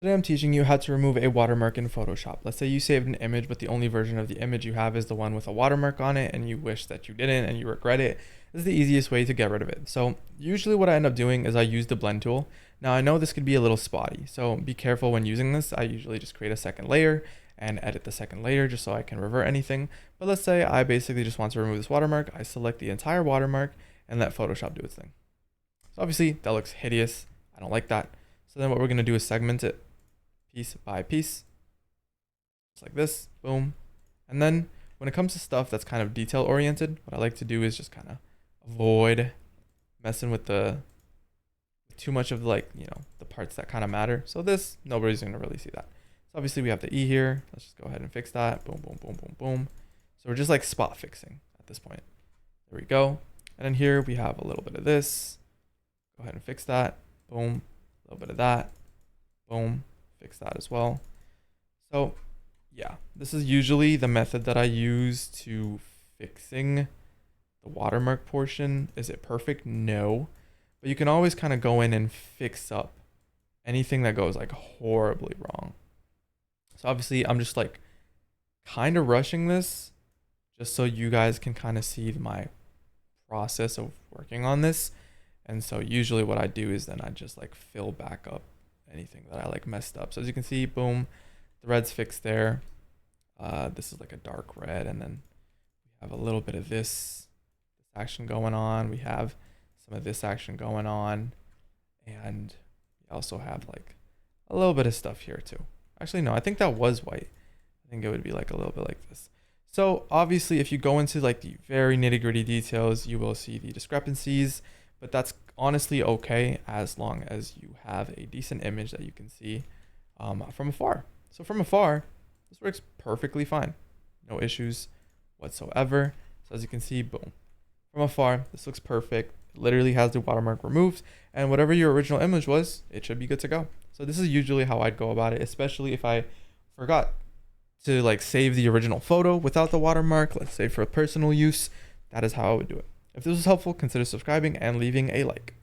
Today I'm teaching you how to remove a watermark in Photoshop. Let's say you saved an image, but the only version of the image you have is the one with a watermark on it, and you wish that you didn't and you regret it. This is the easiest way to get rid of it. So usually what I end up doing is I use the blend tool. Now I know this could be a little spotty, so be careful when using this. I usually just create a second layer and edit the second layer just so I can revert anything. But let's say I basically just want to remove this watermark. I select the entire watermark and let Photoshop do its thing. So obviously that looks hideous. I don't like that. So then what we're gonna do is segment it piece by piece, just like this, boom. And then when it comes to stuff that's kind of detail oriented, what I like to do is just kind of avoid messing with too much of the parts that kind of matter. So this, nobody's gonna really see that. So obviously we have the E here. Let's just go ahead and fix that. Boom, boom, boom, boom, boom. So we're just like spot fixing at this point. There we go. And then here we have a little bit of this. Go ahead and fix that. Boom. A little bit of that. Boom. Fix that as well. So yeah, this is usually the method that I use to fixing the watermark portion. Is it perfect? No, but you can always kind of go in and fix up anything that goes like horribly wrong. So obviously I'm just like kind of rushing this just so you guys can kind of see my process of working on this. And so usually what I do is then I just like fill back up anything that I like messed up. So as you can see, boom, the red's fixed there. This is like a dark red, and then we have a little bit of this action going on. We have some of this action going on, and we also have like a little bit of stuff here too. Actually, no, I think that was white. I think it would be like a little bit like this. So obviously if you go into like the very nitty-gritty details, you will see the discrepancies, but that's honestly okay as long as you have a decent image that you can see from afar. So from afar, this works perfectly fine. No issues whatsoever. So as you can see, boom. From afar, this looks perfect. It literally has the watermark removed, and whatever your original image was, it should be good to go. So this is usually how I'd go about it, especially if I forgot to like save the original photo without the watermark, let's say for personal use. That is how I would do it. If this was helpful, consider subscribing and leaving a like.